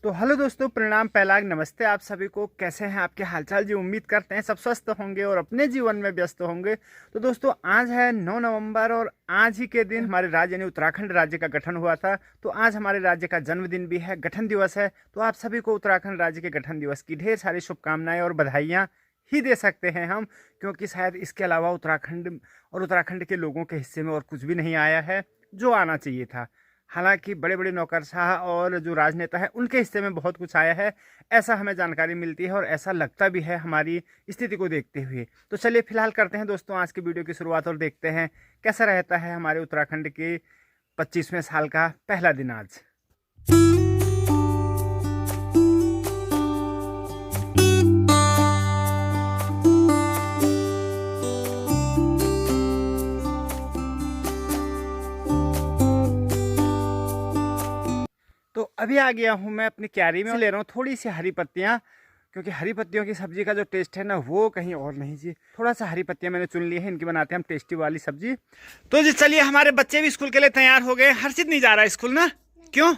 तो हेलो दोस्तों, प्रणाम, पहलाग, नमस्ते आप सभी को। कैसे हैं आपके हालचाल जी? उम्मीद करते हैं सब स्वस्थ होंगे और अपने जीवन में व्यस्त होंगे। तो दोस्तों, आज है 9 नवंबर और आज ही के दिन हमारे राज्य यानी उत्तराखंड राज्य का गठन हुआ था। तो आज हमारे राज्य का जन्मदिन भी है, गठन दिवस है। तो आप सभी को उत्तराखंड राज्य के गठन दिवस की ढेर सारी शुभकामनाएं और बधाइयाँ ही दे सकते हैं हम, क्योंकि शायद इसके अलावा उत्तराखंड और उत्तराखंड के लोगों के हिस्से में और कुछ भी नहीं आया है जो आना चाहिए था। हालांकि बड़े बड़े नौकरशाह और जो राजनेता है उनके हिस्से में बहुत कुछ आया है, ऐसा हमें जानकारी मिलती है और ऐसा लगता भी है हमारी स्थिति को देखते हुए। तो चलिए फिलहाल करते हैं दोस्तों आज की वीडियो की शुरुआत और देखते हैं कैसा रहता है हमारे उत्तराखंड के 25वें साल का पहला दिन आज। तो अभी आ गया हूँ मैं अपनी क्यारी में, ले रहा हूँ थोड़ी सी हरी पत्तियाँ, क्योंकि हरी पत्तियों की सब्जी का जो टेस्ट है ना वो कहीं और नहीं जी। थोड़ा सा हरी पत्तियाँ मैंने चुन ली है, इनकी बनाते हैं हम टेस्टी वाली सब्जी। तो जी चलिए, हमारे बच्चे भी स्कूल के लिए तैयार हो गए। हर्षित नहीं जा रहा है स्कूल ना? क्यों?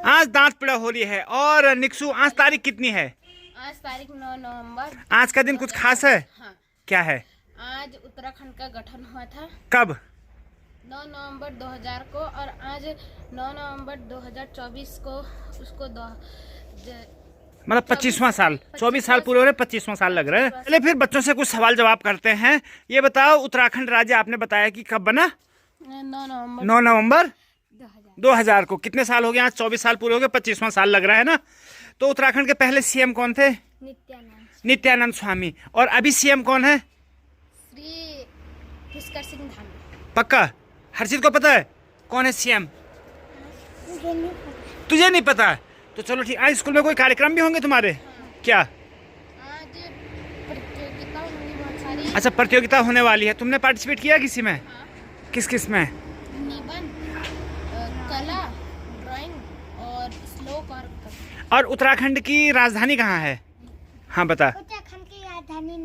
आज दांत पीड़ा हो रही है। और निक्सू, आज तारीख कितनी है? आज तारीख 9 नवंबर। आज का दिन कुछ खास है? हाँ। क्या है? आज उत्तराखंड का गठन हुआ था कब? 9 नवंबर 2000 को, और आज 9 नवंबर 2024 को उसको मतलब 25वां साल, 24 साल पूरे हो रहे, 25वां साल लग रहा है। चलिए फिर बच्चों से कुछ सवाल जवाब करते हैं। ये बताओ, उत्तराखंड राज्य आपने बताया कि कब बना? 9 नवंबर 2000 को। कितने साल हो गए? आज 24 साल पूरे हो गए, 25वां साल लग रहा है ना। तो उत्तराखंड के पहले सीएम कौन थे? नित्यानंद स्वामी। और अभी सीएम कौन है? श्री पुष्कर सिंह धामी। पक्का? हर्षित को पता है कौन है सीएम? तुझे नहीं पता? तो चलो ठीक। आज स्कूल में कोई कार्यक्रम भी होंगे तुम्हारे? हाँ। क्या? आज प्रतियोगिता होंगी बहुत सारी। अच्छा, प्रतियोगिता होने वाली है। तुमने पार्टिसिपेट किया किसी में? हाँ। किस किस में? निबंध, कला, ड्राइंग और श्लोक और और उत्तराखंड की राजधानी कहाँ है? हाँ बता। उत्तराखंड की राजधानी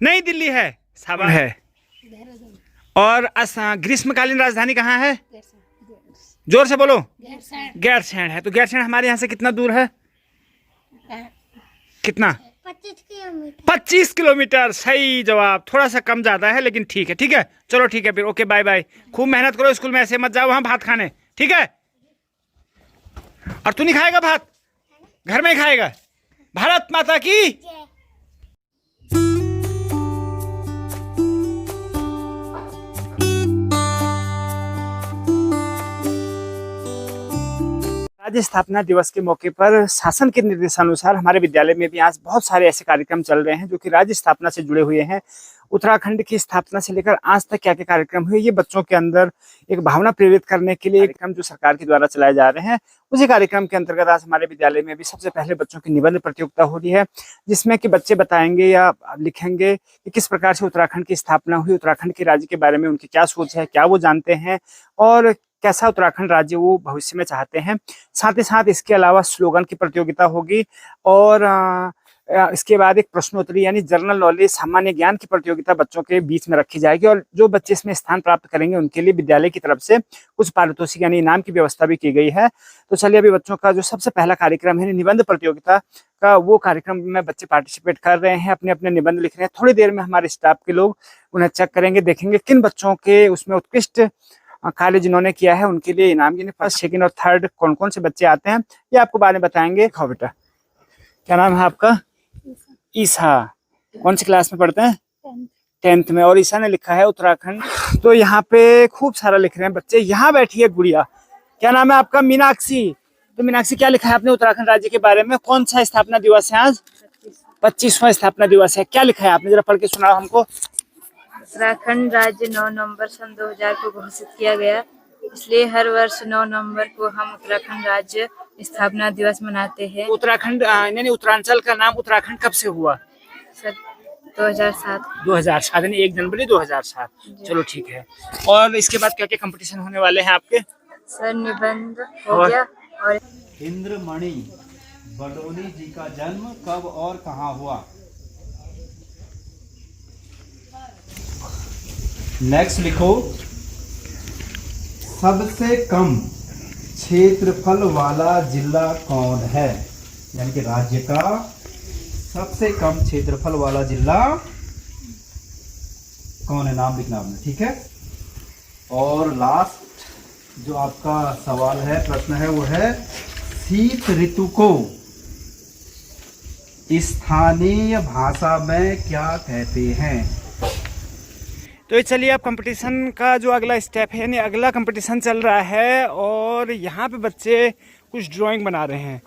नई दिल्ली है। साबा है। और ग्रीष्मकालीन राजधानी कहाँ है? जोर से बोलो। गैरसैंण है। तो गैरसैंण हमारे यहाँ से कितना दूर है? कितना? 25 किलोमीटर। 25 किलोमीटर। सही जवाब। थोड़ा सा कम ज्यादा है लेकिन ठीक है। ठीक है, चलो ठीक है फिर। Okay, bye bye. खूब मेहनत करो, स्कूल में ऐसे मत जाओ वहाँ भात खाने, ठीक है? और तू नहीं खाएगा भात? घर में ही खाएगा। भारत माता की। राज्य स्थापना दिवस के मौके पर शासन के निर्देशानुसार हमारे विद्यालय में भी आज बहुत सारे ऐसे कार्यक्रम चल रहे हैं जो कि राज्य स्थापना से जुड़े हुए हैं। उत्तराखंड की स्थापना से लेकर आज तक क्या क्या कार्यक्रम हुए, ये बच्चों के अंदर एक भावना प्रेरित करने के लिए कार्यक्रम जो सरकार के द्वारा चलाए जा रहे हैं, उसी कार्यक्रम के अंतर्गत आज हमारे विद्यालय में भी सबसे पहले बच्चों की निबंध प्रतियोगिता हो रही है, जिसमें कि बच्चे बताएंगे या लिखेंगे कि किस प्रकार से उत्तराखंड की स्थापना हुई, उत्तराखंड के राज्य के बारे में उनकी क्या सोच है, क्या वो जानते हैं और कैसा उत्तराखंड राज्य वो भविष्य में चाहते हैं। साथ ही साथ इसके अलावा स्लोगन की प्रतियोगिता होगी और इसके बाद एक प्रश्नोत्तरी यानी जनरल नॉलेज, सामान्य ज्ञान की प्रतियोगिता बच्चों के बीच में रखी जाएगी। और जो बच्चे इसमें स्थान प्राप्त करेंगे उनके लिए विद्यालय की तरफ से कुछ पारितोषिक यानी इनाम की व्यवस्था भी की गई है। तो चलिए, अभी बच्चों का जो सबसे पहला कार्यक्रम है निबंध प्रतियोगिता का, वो कार्यक्रम में बच्चे पार्टिसिपेट कर रहे हैं, अपने अपने निबंध लिख रहे हैं। थोड़ी देर में हमारे स्टाफ के लोग उन्हें चेक करेंगे, देखेंगे किन बच्चों के उसमें उत्कृष्ट कार्य जिन्होंने किया है उनके लिए इनाम, यानी फर्स्ट, सेकंड और थर्ड कौन कौन से बच्चे आते हैं ये आपको बाद में बताएंगे। खाओ बेटा, क्या नाम है आपका? ईसा। कौन सी क्लास में पढ़ते हैं? 10th में। और ईसा ने लिखा है उत्तराखंड। तो यहाँ पे खूब सारा लिख रहे हैं बच्चे। यहाँ बैठी है गुड़िया, क्या नाम है आपका? मीनाक्षी। तो मीनाक्षी, क्या लिखा है आपने उत्तराखंड राज्य के बारे में? कौन सा स्थापना दिवस है आज? 25वां स्थापना दिवस है। क्या लिखा है आपने, जरा पढ़ के सुनाओ हमको। उत्तराखंड राज्य 9 नवंबर सन 2000 को घोषित किया गया, इसलिए हर वर्ष 9 नवंबर को हम उत्तराखंड राज्य स्थापना दिवस मनाते हैं। उत्तराखंड यानी उत्तरांचल का नाम उत्तराखंड कब से हुआ? सर 2007। 2007 यानी 1 जनवरी 2007। चलो ठीक है। और इसके बाद क्या क्या कंपटीशन होने वाले हैं आपके? सर निबंध हो गया। और इंद्रमणि बडोली जी का जन्म कब और कहाँ हुआ? नेक्स्ट लिखो, सबसे कम क्षेत्रफल वाला जिला कौन है? यानी कि राज्य का सबसे कम क्षेत्रफल वाला जिला कौन है? नाम लिखना आपने, ठीक है। और लास्ट जो आपका सवाल है, प्रश्न है, वो है शीत ऋतु को स्थानीय भाषा में क्या कहते हैं? तो चलिए अब कंपटीशन का जो अगला स्टेप है, यानी अगला कंपटीशन चल रहा है और यहाँ पे बच्चे कुछ ड्राइंग बना रहे हैं।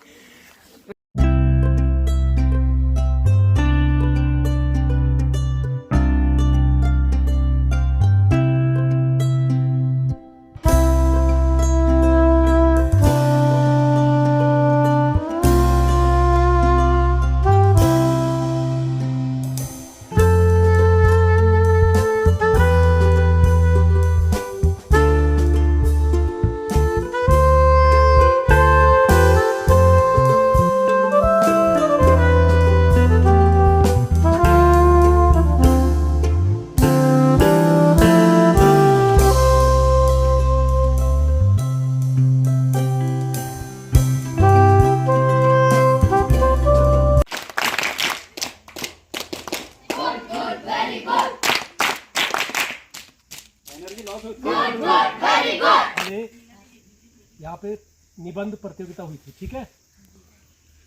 यहाँ पे निबंध प्रतियोगिता हुई थी, ठीक है।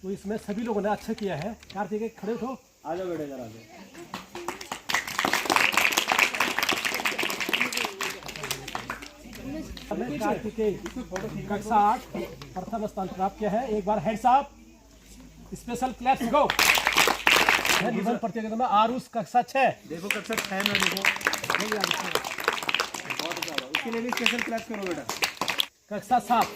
तो इसमें सभी लोगों ने अच्छा किया है। कार्तिकेय खड़े उठो, आ जाओ बेटे, जरा कार्तिकेय कक्षा 8 प्रथम स्थान प्राप्त किया है। एक बार हेड्स अप, स्पेशल क्लैप्स गो। निबंध प्रतियोगिता में आरुष कक्षा 6, देखो कक्षा 6 में देखो, उसके लिए भी स्पेशल क्लास करो बेटा। कक्षा 7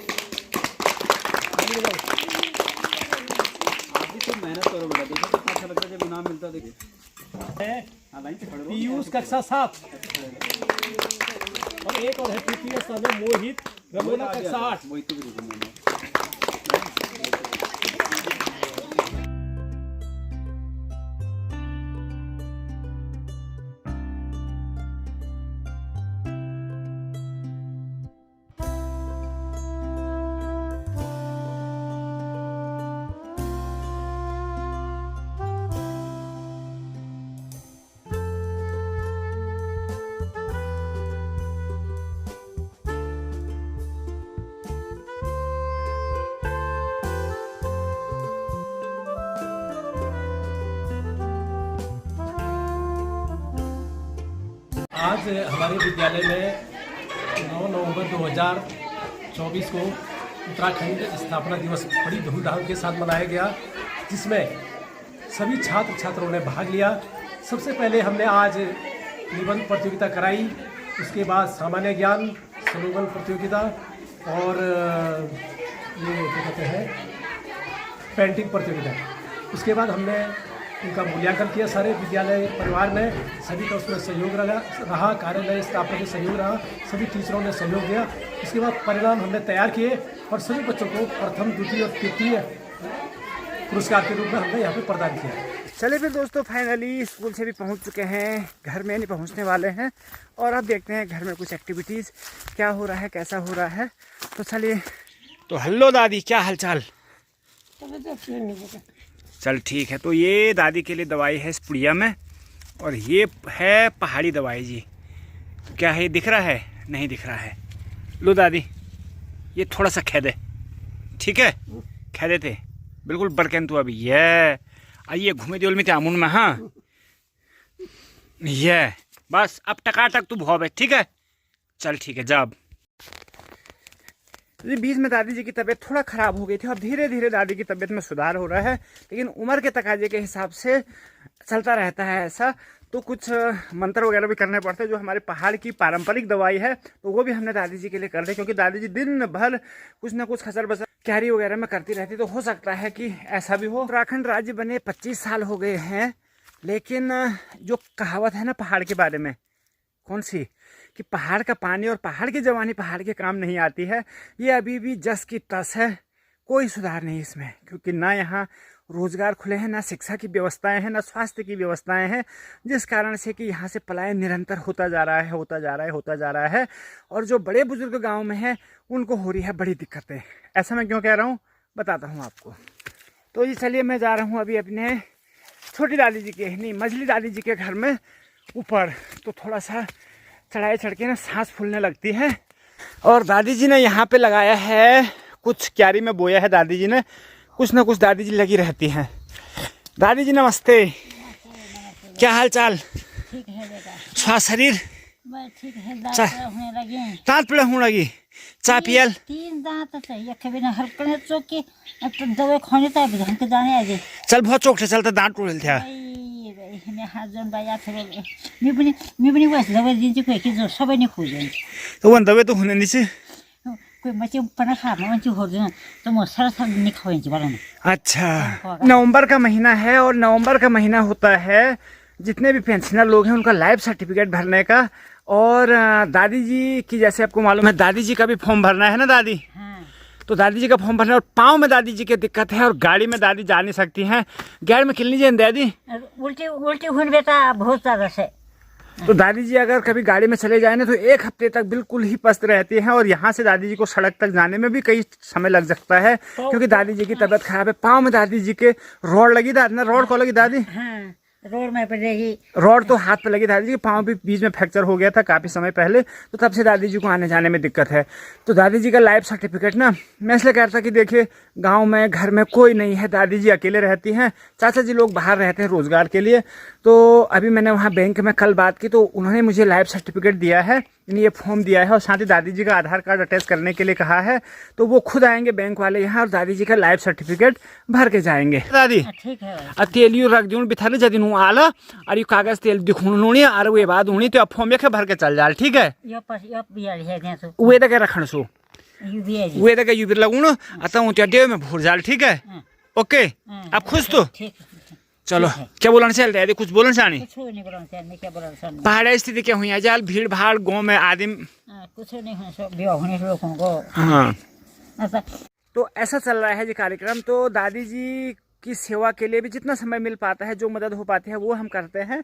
तो मेहनत करो बेटा, देखो कितना अच्छा लगता है जब इनाम मिलता है। देखिए है लाइन से खड़े रहो। पीयूष कक्षा 7 और एक और है तृतीय स्थान में मोहित रमोला कक्षा 8। मोहित भी देखो मैंने। आज हमारे विद्यालय में 9 नवंबर 2024 को उत्तराखंड स्थापना दिवस बड़ी धूमधाम के साथ मनाया गया, जिसमें सभी छात्र छात्राओं ने भाग लिया। सबसे पहले हमने आज निबंध प्रतियोगिता कराई, उसके बाद सामान्य ज्ञान, स्लोगन प्रतियोगिता और ये क्या कहते हैं पेंटिंग प्रतियोगिता। उसके बाद हमने उनका मूल्यांकन किया। सारे विद्यालय परिवार ने सभी का उसमें सहयोग रहा, कार्यालय स्टाफ का भी सहयोग रहा, सभी टीचरों ने सहयोग दिया। इसके बाद परिणाम हमने तैयार किए और सभी बच्चों को प्रथम, द्वितीय और तृतीय पुरस्कार के रूप में हमने यहाँ पे प्रदान किया। चलिए फिर दोस्तों, फाइनली स्कूल से भी पहुंच चुके हैं, घर में नहीं पहुंचने वाले हैं और अब देखते हैं घर में कुछ एक्टिविटीज़ क्या हो रहा है, कैसा हो रहा है। तो चलिए। तो हेलो दादी, क्या हालचाल? चल ठीक है। तो ये दादी के लिए दवाई है इस पुड़िया में और ये है पहाड़ी दवाई जी। क्या है, दिख रहा है? नहीं दिख रहा है। लो दादी, ये थोड़ा सा खे दे, ठीक है? खे देते बिल्कुल बरकेन तू अभी। ये आइए घूमे दियोल में त्यामुन में। हाँ ये बस अब टकाटक तू भौवे, ठीक है? चल ठीक है, जा अब। बीच में दादी जी की तबीयत थोड़ा ख़राब हो गई थी और धीरे धीरे दादी की तबीयत में सुधार हो रहा है, लेकिन उम्र के तकाजे के हिसाब से चलता रहता है ऐसा। तो कुछ मंत्र वगैरह भी करने पड़ते हैं। जो हमारे पहाड़ की पारंपरिक दवाई है तो वो भी हमने दादी जी के लिए कर ली, क्योंकि दादी जी दिन भर कुछ ना कुछ खसर बसर कैरी वगैरह में करती रहती। तो हो सकता है कि ऐसा भी हो। उत्तराखंड राज्य बने 25 साल हो गए हैं, लेकिन जो कहावत है ना पहाड़ के बारे में, कौन सी, कि पहाड़ का पानी और पहाड़ की जवानी पहाड़ के काम नहीं आती है, ये अभी भी जस की तस है। कोई सुधार नहीं इसमें, क्योंकि ना यहाँ रोजगार खुले हैं, ना शिक्षा की व्यवस्थाएं हैं, ना स्वास्थ्य की व्यवस्थाएं हैं, जिस कारण से कि यहाँ से पलायन निरंतर होता जा रहा है। और जो बड़े बुजुर्ग गांव में हैं उनको हो रही है बड़ी दिक्कतें। ऐसा मैं क्यों कह रहा हूँ बताता हूँ आपको। तो जी चलिए मैं जा रहा हूँ अभी अपने छोटी दादी जी के नहीं मझली दादी जी के घर में ऊपर। तो थोड़ा सा चढ़ाई चढ़ के ना सांस फूलने लगती है। और दादी जी ने यहाँ पे लगाया है कुछ, क्यारी में बोया है दादी जी ने, कुछ ना कुछ दादी जी लगी रहती हैं। दादी जी नमस्ते, क्या हाल चाल? ठीक है बेटा, स्वास्थ्य शरीर बस ठीक है। दांत होने लगे, दांत पीड़ा होने लगी, चा पियल? 3 दांत चाहिए कभी ना हरकने चौक के अब तो दवाई खाने तक हम के जाने आजे चल बहुत चौक से चलता दांत टूटल था। मैं हाथ जोन बाया थे मी पनि वस दवाई दिन्छु कोही के जो सबै नै खोज्छ तो वन दवे तो होने नीचे। कोही मान्छे पना खामा मान्छे खोज्दैन त म सरसर नि खुवाइन्छु भन। अच्छा, नवंबर का महीना है और नवंबर का महीना होता है जितने भी पेंशनर लोग हैं उनका लाइफ सर्टिफिकेट भरने का। और दादी जी की जैसे आपको मालूम है दादी जी का भी फॉर्म भरना है ना दादी। हाँ, तो दादी जी का फॉर्म भरना है और पाँव में दादी जी की दिक्कत है और गाड़ी में दादी जा नहीं सकती हैं। गैर में किल लीजिए दादी। उल्टी उल्टी हुन बेटा बहुत ज्यादा से। तो दादी जी अगर कभी गाड़ी में चले जाए ना तो 1 हफ्ते तक बिल्कुल ही पस्त रहती हैं। और यहाँ से दादी जी को सड़क तक जाने में भी कई समय लग सकता है क्योंकि दादी जी की तबीयत खराब है। पाँव में दादी जी के रॉड लगी दादी ना, रॉड को लगी दादी? हाँ, रोड में पड़ेगी रॉड तो हाथ पे लगी दादी जी के, पाँव भी बीच में फ्रैक्चर हो गया था काफ़ी समय पहले, तो तब से दादी जी को आने जाने में दिक्कत है। तो दादी जी का लाइफ सर्टिफिकेट ना मैं इसलिए कह रहा था कि देखिए गांव में घर में कोई नहीं है, दादी जी अकेले रहती हैं, चाचा जी लोग बाहर रहते हैं रोजगार के लिए। तो अभी मैंने वहाँ बैंक में कल बात की तो उन्होंने मुझे लाइफ सर्टिफिकेट दिया है, ये फॉर्म दिया है और साथ ही दादी जी का आधार कार्ड अटैच करने के लिए कहा है। तो वो खुद आएंगे बैंक वाले यहाँ और दादी जी का लाइफ सर्टिफिकेट भर के जाएंगे। दादी ठीक है। तेल यू रख दूँ बिथाले जदि नू आला और ये कागज तेल दिखूनी और वे बाद होनी तो फॉर्म एक भर के चल जाए। ठीक है, यो बिहार है त्यहाँ सो वे तक रखण सो यो बिहार वे तक यू लगून अतः त्या देव में भूर जाल। ठीक है, ओके, आप खुश तो? ठीक। चलो, क्या बोलना चाह रहे थे? कुछ बोलना चाहनी? कुछ नहीं बोलना चाहिए, क्या बोलना चाहिए? पहाड़ी स्थिति क्या हुई है जाल भीड़ भाड़ गाँव में आदिम कुछ नहीं होने सो विवाह होने लोगों को। हाँ, ऐसा तो ऐसा चल रहा है ये कार्यक्रम। तो दादी जी की सेवा के लिए भी जितना समय मिल पाता है, जो मदद हो पाती है वो हम करते हैं।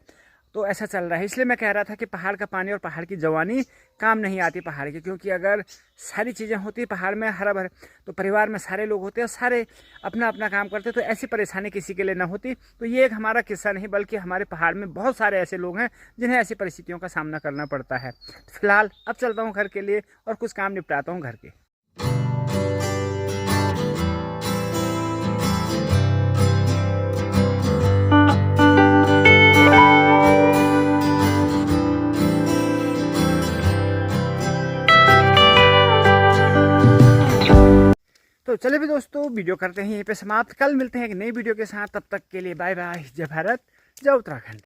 तो ऐसा चल रहा है। इसलिए मैं कह रहा था कि पहाड़ का पानी और पहाड़ की जवानी काम नहीं आती पहाड़ की, क्योंकि अगर सारी चीज़ें होती पहाड़ में हरा भरा तो परिवार में सारे लोग होते हैं, सारे अपना अपना काम करते, तो ऐसी परेशानी किसी के लिए ना होती। तो ये एक हमारा किस्सा नहीं बल्कि हमारे पहाड़ में बहुत सारे ऐसे लोग हैं जिन्हें ऐसी परिस्थितियों का सामना करना पड़ता है। तो फिलहाल अब चलता हूँ घर के लिए और कुछ काम निपटाता हूँ घर के। तो चलिए भी दोस्तों वीडियो करते हैं यहीं पे समाप्त। कल मिलते हैं एक नई वीडियो के साथ, तब तक के लिए बाय बाय। जय भारत, जय उत्तराखंड।